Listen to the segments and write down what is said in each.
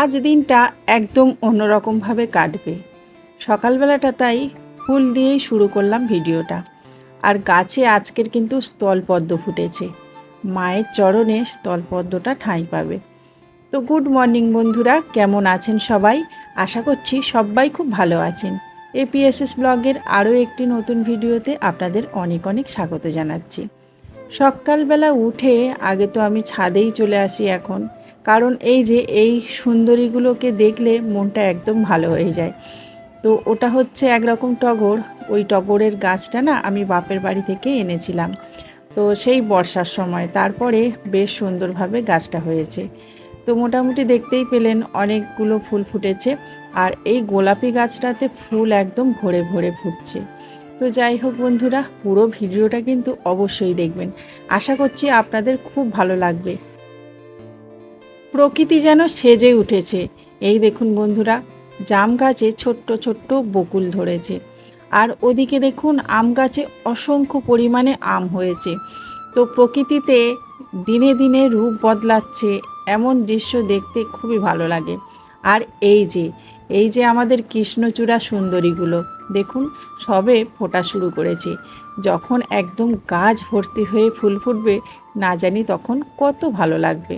আজ দিনটা একদম অন্যরকমভাবে কাটবে। সকালবেলাটা তাই ফুল দিয়েই শুরু করলাম ভিডিওটা। আর গাছে আজকের কিন্তু স্থলপদ্ম ফুটেছে। মায়ের চরণে স্থলপদ্মটা ঠাঁই পাবে। তো গুড মর্নিং বন্ধুরা, কেমন আছেন সবাই? আশা করছি সবাই খুব ভালো আছেন। এপিএসএস ব্লগের আরও একটি নতুন ভিডিওতে আপনাদের অনেক অনেক স্বাগত জানাচ্ছি। সকালবেলা উঠে আগে তো আমি ছাদেই চলে আসি এখন, কারণ এই সুন্দরীগুলোকে দেখলে মনটা একদম ভালো হয়ে যায়। তো ওটা হচ্ছে একরকম টগর। ওই টগরের গাছটা না আমি বাপের বাড়ি থেকে এনেছিলাম, তো সেই বর্ষার সময়। তারপরে বেশ সুন্দরভাবে গাছটা হয়েছে। তো মোটামুটি দেখতেই পেলেন অনেকগুলো ফুল ফুটেছে। আর এই গোলাপি গাছটাতে ফুল একদম ভরে ভরে ফুটছে। তো যাই হোক বন্ধুরা, পুরো ভিডিওটা কিন্তু অবশ্যই দেখবেন। আশা করছি আপনাদের খুব ভালো লাগবে। প্রকৃতি যেন সেজে উঠেছে। এই দেখুন বন্ধুরা, জাম গাছে ছোট্ট ছোট্ট বকুল ধরেছে। আর ওদিকে দেখুন আম গাছে অসংখ্য পরিমাণে আম হয়েছে। তো প্রকৃতিতে দিনে দিনে রূপ বদলাচ্ছে, এমন দৃশ্য দেখতে খুবই ভালো লাগে। আর এই যে আমাদের কৃষ্ণচূড়া সুন্দরীগুলো দেখুন, সবে ফোটা শুরু করেছে। যখন একদম গাছ ভর্তি হয়ে ফুল ফুটবে, না জানি তখন কত ভালো লাগবে।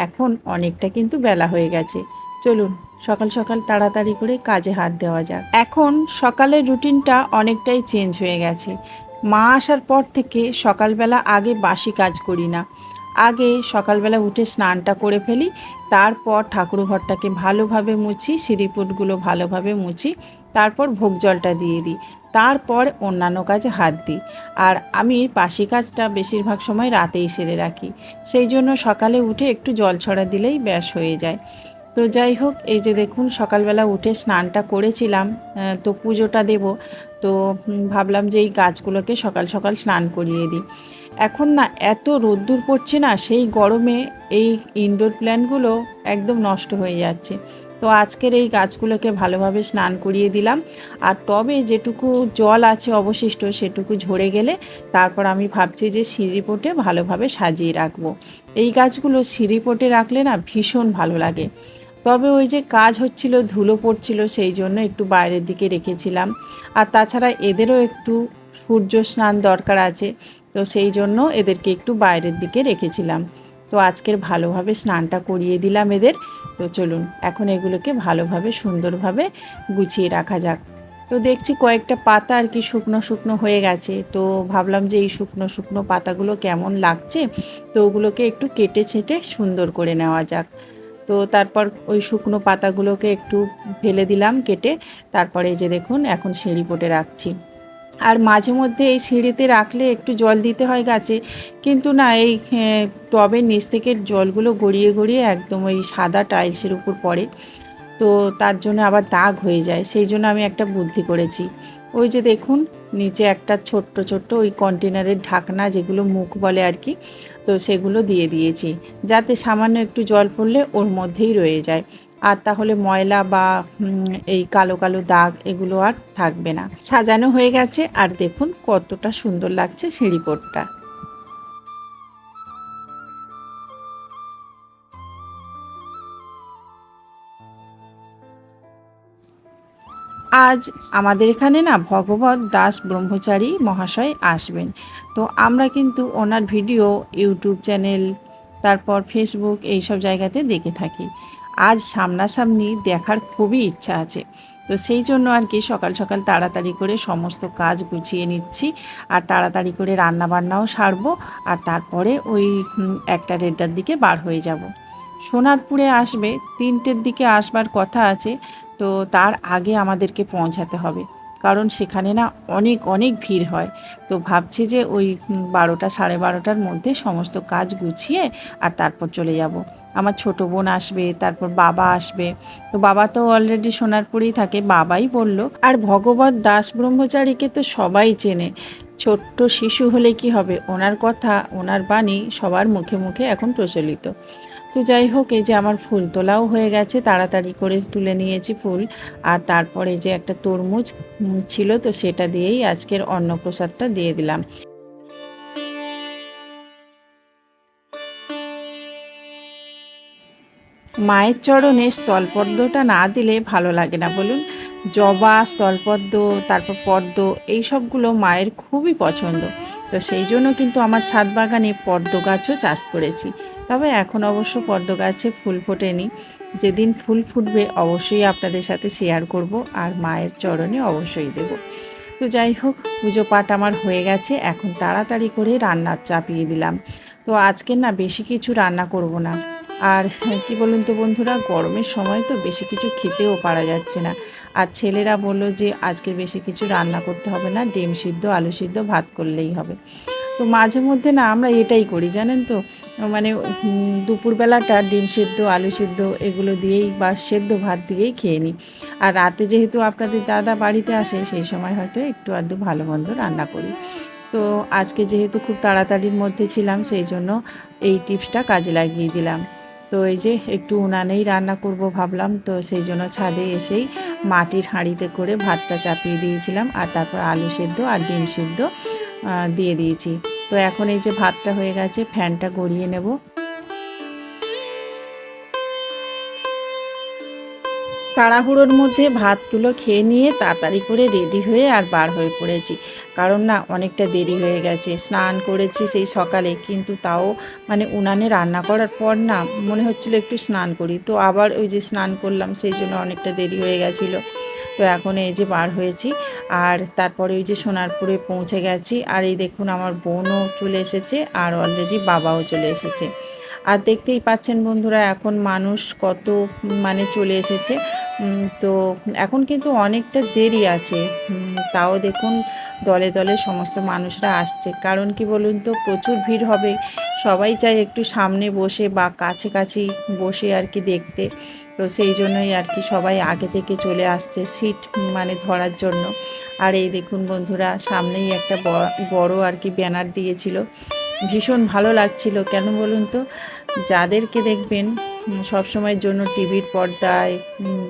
এখন অনেকটা কিন্তু বেলা হয়ে গেছে, চলুন সকাল সকাল তাড়াতাড়ি করে কাজে হাত দেওয়া যাক। এখন সকালের রুটিনটা অনেকটাই চেঞ্জ হয়ে গেছে। মা আসার পর থেকে সকালবেলা আগে বাসি কাজ করি না। আগে সকালবেলা উঠে স্নানটা করে ফেলি, তারপর ঠাকুরঘরটাকে ভালোভাবে মুছি, সিঁড়িপুটগুলো ভালোভাবে মুছি, তারপর ভোগ জলটা দিয়ে দিই, তারপর অন্যান্য কাজে হাত দিই। আর আমি বাসি কাজটা বেশিরভাগ সময় রাতেই সেরে রাখি, সেই জন্য সকালে উঠে একটু জল ছড়া দিলেই ব্যাস হয়ে যায়। তো যাই হোক, এই যে দেখুন সকালবেলা উঠে স্নানটা করেছিলাম, তো পুজোটা দেব। তো ভাবলাম যে এই গাছগুলোকে সকাল সকাল স্নান করিয়ে দিই। এখন না এত রোদ্দুর পড়ছে না, সেই গরমে এই ইনডোর প্ল্যান্টগুলো একদম নষ্ট হয়ে যাচ্ছে। তো আজকের এই গাছগুলোকে ভালোভাবে স্নান করিয়ে দিলাম। আর টবে যেটুকু জল আছে অবশিষ্ট সেটুকু ঝরে গেলে তারপর আমি ভাবছি যে সিঁড়িপটে ভালোভাবে সাজিয়ে রাখবো। এই গাছগুলো সিঁড়িপটে রাখলে না ভীষণ ভালো লাগে। তবে ওই যে কাজ হচ্ছিল, ধুলো পড়ছিল, সেই জন্য একটু বাইরের দিকে রেখেছিলাম। আর তাছাড়া এদেরও একটু সূর্য স্নান দরকার আছে, তো সেই জন্য এদেরকে একটু বাইরের দিকে রেখেছিলাম। তো আজকের ভালোভাবে স্নানটা করিয়ে দিলাম এদের। তো চলুন এখন এগুলোকে ভালোভাবে সুন্দরভাবে গুছিয়ে রাখা যাক। তো দেখছি কয়েকটা পাতা আর কি শুকনো শুকনো হয়ে গেছে, তো ভাবলাম যে এই শুকনো শুকনো পাতাগুলো কেমন লাগছে, তো ওগুলোকে একটু কেটে ছেটে সুন্দর করে নেওয়া যাক। তো তারপর ওই শুকনো পাতাগুলোকে একটু ফেলে দিলাম কেটে। তারপরে এই যে দেখুন এখন সিঁড়িপটে রাখছি। আর মাঝে মধ্যে এই সিঁড়িতে রাখলে একটু জল দিতে হয় গাছে, কিন্তু না এই টবের নিচ থেকে জলগুলো গড়িয়ে গড়িয়ে একদম ওই সাদা টাইলসের উপর পড়ে। তো তার জন্য আবার দাগ হয়ে যায়, সেই জন্য আমি একটা বুদ্ধি করেছি। ওই যে দেখুন নিচে একটা ছোট্ট ছোট্ট ওই কন্টেনারের ঢাকনা, যেগুলো মুখ বলে আর কি, তো সেগুলো দিয়ে দিয়েছি, যাতে সামান্য একটু জল পড়লে ওর মধ্যেই রয়ে যায়। আর তাহলে ময়লা বা এই কালো কালো দাগ এগুলো আর থাকবে না। সাজানো হয়ে গেছে, আর দেখুন কতটা সুন্দর লাগছে সিঁড়িপটটা। আজ আমাদের এখানে না ভগবত দাস ব্রহ্মচারী মহাশয় আসবেন। তো আমরা কিন্তু ওনার ভিডিও ইউটিউব চ্যানেল, তারপর ফেসবুক, এইসব জায়গাতে দেখে থাকি। আজ সামনাসামনি দেখার খুবই ইচ্ছা আছে। তো সেই জন্য আর কি সকাল সকাল তাড়াতাড়ি করে সমস্ত কাজ গুছিয়ে নিচ্ছি। আর তাড়াতাড়ি করে রান্নাবান্নাও সারবো। আর তারপরে ওই 1টা 1:30টার দিকে বার হয়ে যাব। সোনারপুরে আসবে, 3টের দিকে আসবার কথা আছে। তো তার আগে আমাদেরকে পৌঁছাতে হবে, কারণ সেখানে না অনেক অনেক ভিড় হয়। তো ভাবছি যে ওই 12টা 12:30টার মধ্যে সমস্ত কাজ গুছিয়ে আর তারপর চলে যাব। আমার ছোট বোন আসবে, তারপর বাবা আসবে। তো বাবা তো অলরেডি সোনারপুরেই থাকে, বাবাই বলল। আর ভগবত দাস ব্রহ্মচারীকে তো সবাই চেনে, ছোট্ট শিশু হলে কি হবে, ওনার কথা ওনার বাণী সবার মুখে মুখে এখন প্রচলিত। তো যাই হোক, এই যে আমার ফুল তোলাও হয়ে গেছে, তাড়াতাড়ি করে তুলে নিয়েছি ফুল। আর তারপরে যে একটা তরমুজ ছিল, তো সেটা দিয়েই আজকের অন্নপ্রসাদটা দিয়ে দিলাম। মায়ের চরণে স্থলপদ্মটা না দিলে ভালো লাগে না বলুন। জবা, স্থলপদ্ম, তারপর পদ্ম, এই সবগুলো মায়ের খুবই পছন্দ। তো সেই জন্য কিন্তু আমার ছাদ বাগানে পদ্ম গাছও চাষ করেছি। তবে এখন অবশ্য পদ্ম গাছে ফুল ফোটেনি। যেদিন ফুল ফুটবে অবশ্যই আপনাদের সাথে শেয়ার করব, আর মায়ের চরণে অবশ্যই দেব। তো যাই হোক, পুজো পাঠ আমার হয়ে গেছে, এখন তাড়াতাড়ি করে রান্না চাপিয়ে দিলাম। তো আজকে না বেশি কিছু রান্না করব না। আর কি বলুন তো বন্ধুরা, গরমের সময় তো বেশি কিছু খেতেও পারা যাচ্ছে না। আর ছেলেরা বললো যে আজকে বেশি কিছু রান্না করতে হবে না, ডিম সিদ্ধ, আলু সিদ্ধ, ভাত করলেই হবে। তো মাঝে মধ্যে না আমরা এটাই করি জানেন তো, মানে দুপুরবেলাটা ডিম সিদ্ধ, আলু সিদ্ধ এগুলো দিয়েই বা সেদ্ধ ভাত দিয়েই খেয়ে নিই। আর রাতে যেহেতু আপনাদের দাদা বাড়িতে আসে, সেই সময় হয়তো একটু আধটু ভালো মন্দ রান্না করি। তো আজকে যেহেতু খুব তাড়াতাড়ির মধ্যে ছিলাম, সেই জন্য এই টিপসটা কাজে লাগিয়ে দিলাম। তো এই যে একটু উনানেই রান্না করব ভাবলাম, তো সেই জন্য ছাদে এসেই মাটির হাঁড়িতে করে ভাতটা চাপিয়ে দিয়েছিলাম, আর তারপর আলু সেদ্ধ আর ডিম সেদ্ধ দিয়ে দিয়েছি। তো এখন এই যে ভাতটা হয়ে গেছে, ফ্যানটা গড়িয়ে নেব। তাড়াহুড়োর মধ্যে ভাতগুলো খেয়ে নিয়ে তাড়াতাড়ি করে রেডি হয়ে আর বার হয়ে পড়েছি। কারণ না অনেকটা দেরি হয়ে গেছে, স্নান করেছি সেই সকালে, কিন্তু তাও মানে উনানে রান্না করার পর না মনে হচ্ছিল একটু স্নান করি, তো আবার ওই যে স্নান করলাম, সেই জন্য অনেকটা দেরি হয়ে গেছিলো। তো এখন এই যে বার হয়েছি, আর তারপরে ওই যে সোনারপুরে পৌঁছে গেছি, আর এই দেখুন আমার বোনও চলে এসেছে, আর অলরেডি বাবাও চলে এসেছে। আর দেখতেই পাচ্ছেন বন্ধুরা, এখন মানুষ কত মানে চলে এসেছে। তো এখন কিন্তু অনেকটা দেরি আছে, তাও দেখুন দলে দলে সমস্ত মানুষরা আসছে। কারণ কি বলুন তো, প্রচুর ভিড় হবে, সবাই চায় একটু সামনে বসে বা কাছাকাছি বসে আর কি দেখতে। তো সেই জন্যই আর কি সবাই আগে থেকে চলে আসছে সিট মানে ধরার জন্য। আর এই দেখুন বন্ধুরা, সামনেই একটা বড় আর কি ব্যানার দিয়েছিল, ভীষণ ভালো লাগছিল। কেন বলুন তো, যাদেরকে দেখবেন সবসময়ের জন্য টিভির পর্দায়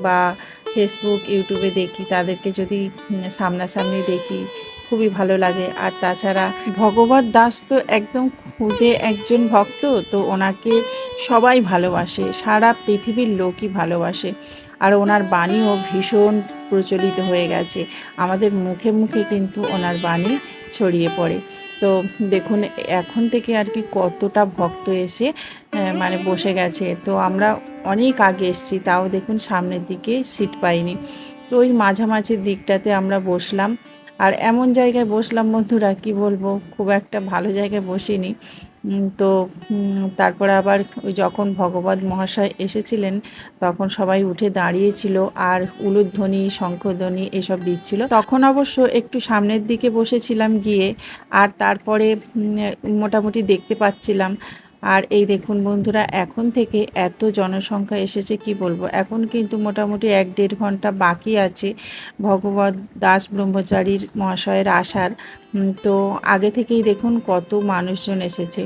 বা ফেসবুক, ইউটিউবে দেখি, তাদেরকে যদি সামনাসামনি দেখি খুবই ভালো লাগে। আর তাছাড়া ভগবত দাস তো একদম খুদে একজন ভক্ত, তো ওনাকে সবাই ভালোবাসে, সারা পৃথিবীর লোকই ভালোবাসে। আর ওনার বাণীও ভীষণ প্রচলিত হয়ে গেছে, আমাদের মুখে মুখে কিন্তু ওনার বাণী ছড়িয়ে পড়ে। তো দেখুন এখন থেকে আর কি কতটা ভক্ত এসে মানে বসে গেছে। তো আমরা অনেক আগে এসেছি, তাও দেখুন সামনের দিকে সিট পাইনি। তো ওই মাঝামাঝির দিকটাতে আমরা বসলাম। আর এমন জায়গায় বসলাম বন্ধুরা, কি বলবো, খুব একটা ভালো জায়গায় বসিনি। তো তারপরে আবার ওই যখন ভগবত মহাশয় এসেছিলেন, তখন সবাই উঠে দাঁড়িয়েছিল আর উলুধ্বনি, শঙ্খধ্বনি এসব দিচ্ছিল। তখন অবশ্য একটু সামনের দিকে বসেছিলাম গিয়ে, আর তারপরে মোটামুটি দেখতে পাচ্ছিলাম। আর এই দেখুন বন্ধুরা, এখন থেকে এত জনসংখ্যা এসেছে কি বলবো। এখন কিন্তু মোটামুটি 1-1.5 ঘন্টা বাকি আছে ভগবত দাস ব্রহ্মচারীর মহাশয়ের আসার। তো আগে থেকেই দেখুন কত মানুষজন এসেছে।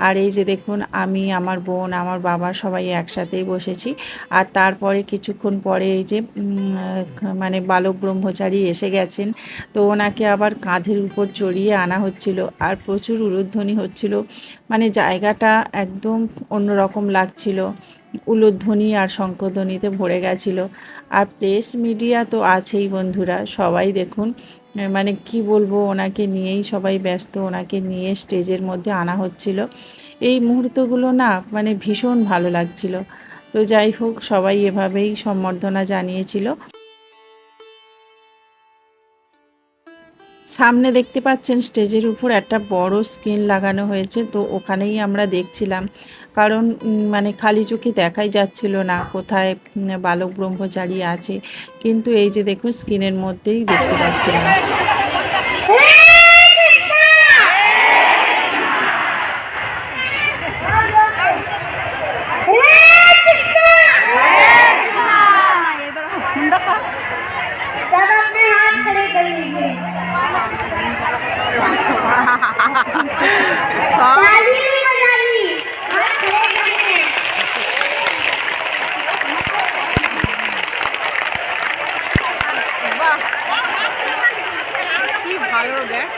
আর এই যে দেখুন আমি, আমার বোন, আমার বাবা সবাই একসাথেই বসেছি। আর তারপরে কিছুক্ষণ পরে এই যে মানে বালক ব্রহ্মচারী এসে গেছেন, তো ওনাকে আবার কাঁধের উপর চড়িয়ে আনা হচ্ছিল, আর প্রচুর উলুধ্বনি হচ্ছিল। মানে জায়গাটা একদম অন্যরকম লাগছিল, উলুধ্বনি আর শঙ্খধ্বনিতে ভরে গেছিলো। আর প্রেস মিডিয়া তো আছেই বন্ধুরা, সবাই দেখুন মানে কি বলবো, ওনাকে নিয়েই সবাই ব্যস্ত, ওনাকে নিয়ে স্টেজের মধ্যে আনা হচ্ছিল। এই মুহূর্তগুলো না মানে ভীষণ ভালো লাগছিল। তো যাই হোক, সবাই এভাবেই সম্বর্ধনা জানিয়েছিল। সামনে দেখতে পাচ্ছেন স্টেজের উপর একটা বড় স্ক্রিন লাগানো হয়েছে, তো ওখানেই আমরা দেখছিলাম। কারণ মানে খালি চোখে দেখাই যাচ্ছিল না কোথায় বালক ব্রহ্মচারী আছে, কিন্তু এই যে দেখুন স্ক্রিনের মধ্যেই দেখতে পাচ্ছিলাম। सब अपने हाथ खड़े कर लीजिए। ताली नहीं बजानी, हाथ खड़े करने हैं। কি ভালো দেখ।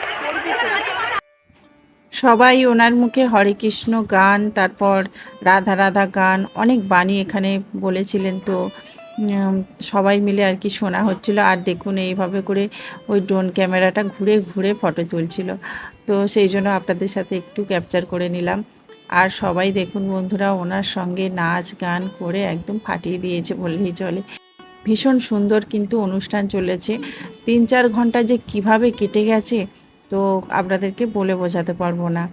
সবাই ওনার মুখে হরে কৃষ্ণ গান, তারপর রাধা রাধা গান, অনেক বাণী এখানে বলেছিলেন। তো সবাই মিলে আর কি শোনা হচ্ছিল। আর দেখুন এইভাবে করে ওই ড্রোন ক্যামেরাটা ঘুরে ঘুরে ফটো তুলছিল। তো সেই জন্য আপনাদের সাথে একটু ক্যাপচার করে নিলাম। আর সবাই দেখুন বন্ধুরা ওনার সঙ্গে নাচ গান করে একদম ফাটিয়ে দিয়েছে বললেই চলে। ভীষণ সুন্দর কিন্তু অনুষ্ঠান চলেছে। 3-4 ঘন্টা যে কিভাবে কেটে গেছে তো আপনাদেরকে বলে বোঝাতে পারবো না।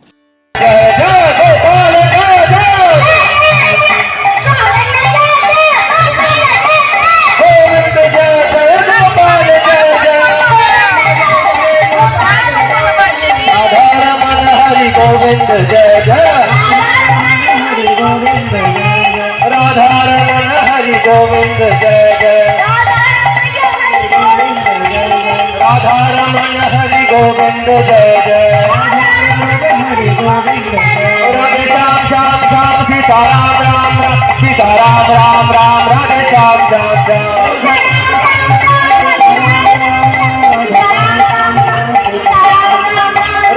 गोविंद जय जय हरि गोविंद जय जय राधा रमण हरि गोविंद जय जय राधा रमण हरि गोविंद जय जय हरि गोविंद राधे श्याम श्याम श्याम सीताराम राम राम सीताराम राम राम राधे श्याम श्याम श्याम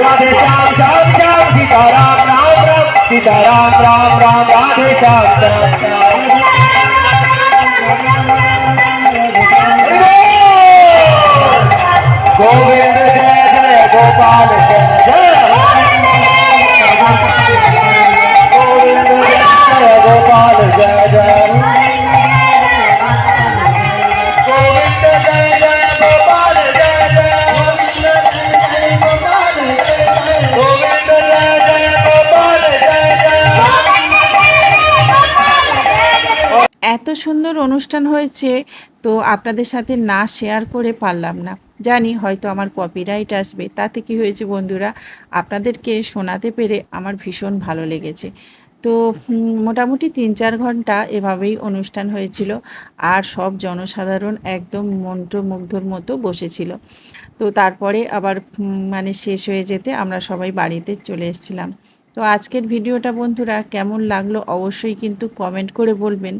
राधे श्याम श्याम श्याम सीताराम राम राम सीताराम राम राम राधे श्याम श्याम श्याम गोविंद जय जय गोपाल जय जय गोविंद जय जय गोपाल जय जय गोविंद जय जय गोपाल जय जय गोविंद जय जय गोपाल जय जय এত সুন্দর অনুষ্ঠান হয়েছে তো আপনাদের সাথে না শেয়ার করে পারলাম না। জানি হয়তো আমার কপিরাইট আসবে, তাতে কি হয়েছে বন্ধুরা, আপনাদেরকে শোনাতে পেরে আমার ভীষণ ভালো লেগেছে। তো মোটামুটি 3-4 ঘন্টা এভাবেই অনুষ্ঠান হয়েছিল। আর সব জনসাধারণ একদম মন্ত্রমুগ্ধর মতো বসেছিল। তো তারপরে আবার মানে শেষ হয়ে যেতে আমরা সবাই বাড়িতে চলে এসেছিলাম। তো আজকের ভিডিওটা বন্ধুরা কেমন লাগলো অবশ্যই কিন্তু কমেন্ট করে বলবেন।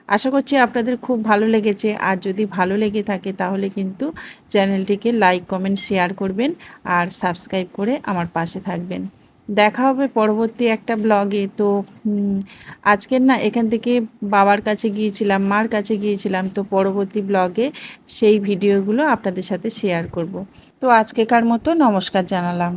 আশা করছি আপনাদের খুব ভালো লেগেছে। আর যদি ভালো লেগে থাকে তাহলে কিন্তু চ্যানেলটিকে লাইক কমেন্ট শেয়ার করবেন আর সাবস্ক্রাইব করে আমার পাশে থাকবেন। দেখা হবে পরবর্তী একটা ব্লগে। তো আজকের না এখান থেকে বাবার কাছে গিয়েছিলাম, মার কাছে গিয়েছিলাম। তো পরবর্তী ব্লগে সেই ভিডিওগুলো আপনাদের সাথে শেয়ার করব। তো আজকেকার মতো নমস্কার জানালাম।